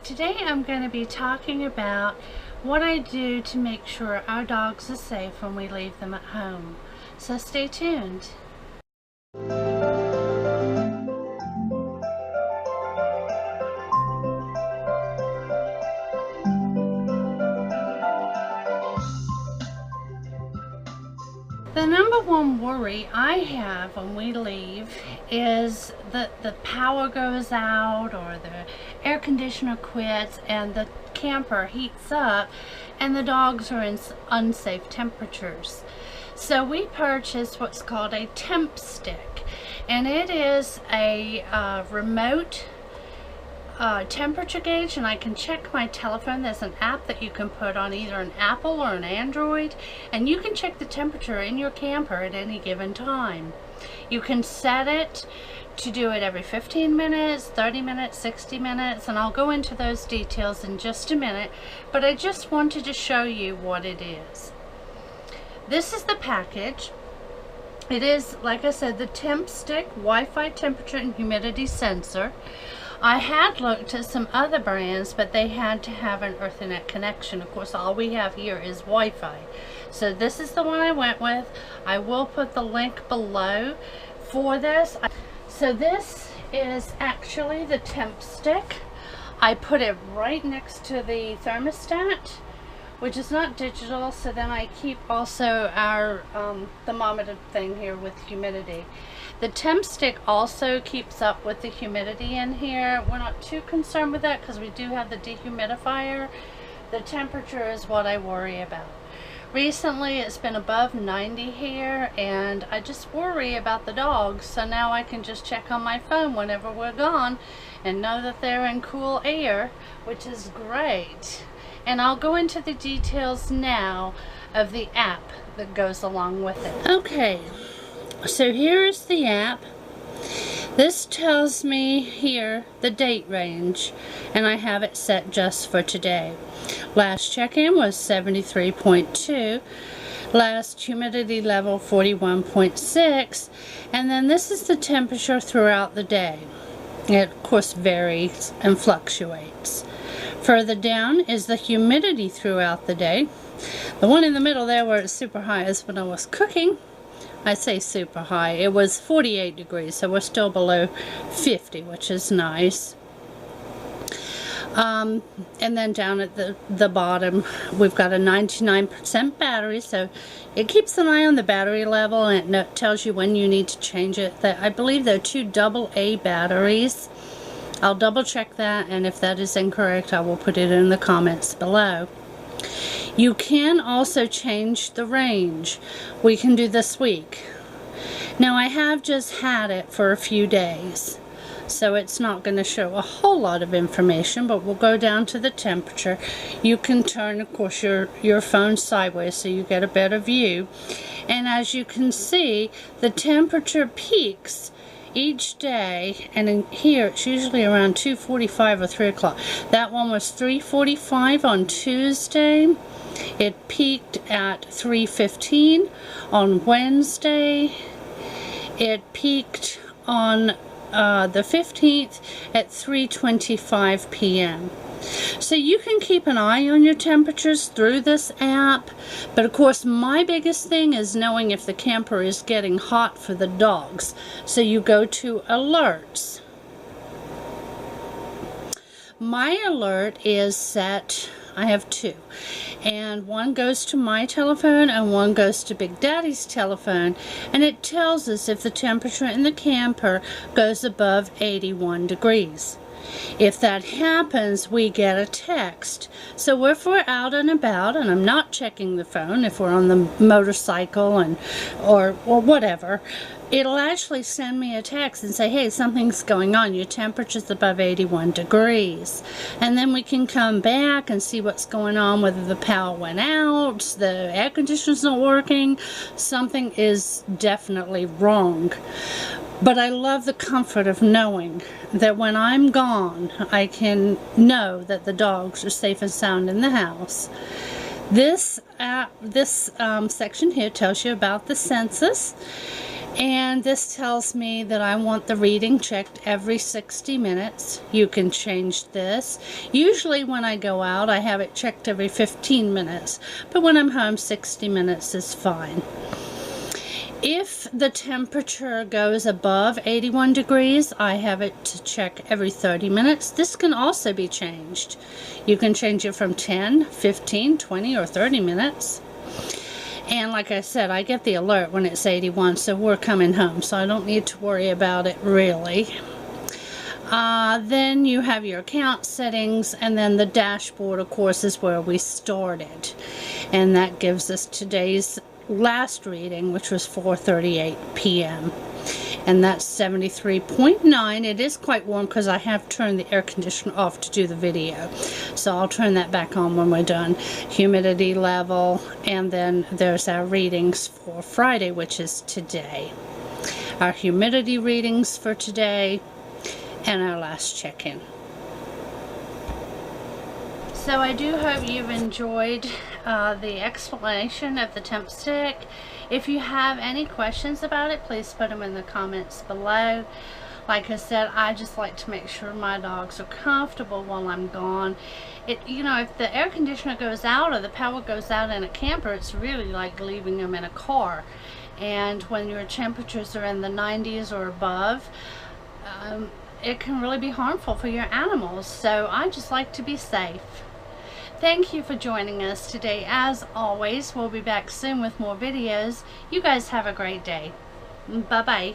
Today I'm going to be talking about what I do to make sure our dogs are safe when we leave them at home. So stay tuned. The number one worry I have when we leave is that the power goes out or the air conditioner quits and the camper heats up and the dogs are in unsafe temperatures. So we purchased what's called a temp stick, and it is a remote temperature gauge, and I can check my telephone. There's an app that you can put on either an Apple or an Android, and you can check the temperature in your camper at any given time. You can set it to do it every 15 minutes, 30 minutes, 60 minutes, and I'll go into those details in just a minute, but I just wanted to show you what it is. This is the package. It is, like I said, the temp stick Wi-Fi temperature and humidity sensor. I had looked at some other brands, but they had to have an Ethernet connection. Of course, all we have here is Wi-Fi. So this is the one I went with. I will put the link below for this. So this is actually the temp stick. I put it right next to the thermostat, which is not digital, so then I keep also our thermometer thing here with humidity. The temp stick also keeps up with the humidity in here. We're not too concerned with that because we do have the dehumidifier. The temperature is what I worry about. Recently it's been above 90 here, and I just worry about the dogs, so now I can just check on my phone whenever we're gone and know that they're in cool air, which is great. And I'll go into the details now of the app that goes along with it. Okay, so here is the app. This tells me here the date range, and I have it set just for today. Last check-in was 73.2, last humidity level 41.6, and then this is the temperature throughout the day. It of course varies and fluctuates. Further down is the humidity throughout the day. The one in the middle there where it's super high is when I was cooking. I say super high. It was 48 degrees, so we're still below 50, which is nice. And then down at the bottom, we've got a 99% battery, so it keeps an eye on the battery level, and it tells you when you need to change it. I believe there are 2 AA batteries. I'll double check that, and if that is incorrect, I will put it in the comments below. You can also change the range. We can do this week. Now I have just had it for a few days, so it's not going to show a whole lot of information, but we'll go down to the temperature. You can turn, of course, your phone sideways so you get a better view. And as you can see, the temperature peaks each day, and in here it's usually around 2:45 or 3 o'clock. That one was 3:45 on Tuesday. It peaked at 3:15 on Wednesday. It peaked on the 15th at 3:25 p.m. So you can keep an eye on your temperatures through this app, but of course my biggest thing is knowing if the camper is getting hot for the dogs. So you go to alerts. My alert is set, I have 2, and one goes to my telephone and one goes to Big Daddy's telephone, and it tells us if the temperature in the camper goes above 81 degrees. If that happens, we get a text. So if we're out and about, and I'm not checking the phone, if we're on the motorcycle or whatever, it'll actually send me a text and say, hey, something's going on, your temperature's above 81 degrees. And then we can come back and see what's going on, whether the power went out, the air conditioner's not working, something is definitely wrong. But I love the comfort of knowing that when I'm gone, I can know that the dogs are safe and sound in the house. This section here tells you about the census, And this tells me that I want the reading checked every 60 minutes. You can change this. Usually when I go out, I have it checked every 15 minutes. But when I'm home, 60 minutes is fine. If the temperature goes above 81 degrees, I have it to check every 30 minutes. This can also be changed. You can change it from 10, 15, 20, or 30 minutes. And like I said, I get the alert when it's 81, so we're coming home, so I don't need to worry about it really. Then you have your account settings, and then the dashboard, of course, is where we started. And that gives us today's last reading, which was 4:38 p.m. and that's 73.9. It is quite warm because I have turned the air conditioner off to do the video, so I'll turn that back on when we're done. Humidity level, and then there's our readings for Friday, which is today. Our humidity readings for today, and our last check-in. So I do hope you've enjoyed the explanation of the temp stick. If you have any questions about it, please put them in the comments below. Like I said, I just like to make sure my dogs are comfortable while I'm gone. You know, if the air conditioner goes out or the power goes out in a camper, it's really like leaving them in a car. And when your temperatures are in the 90s or above, it can really be harmful for your animals. So I just like to be safe. Thank you for joining us today. As always, we'll be back soon with more videos. You guys have a great day. Bye-bye.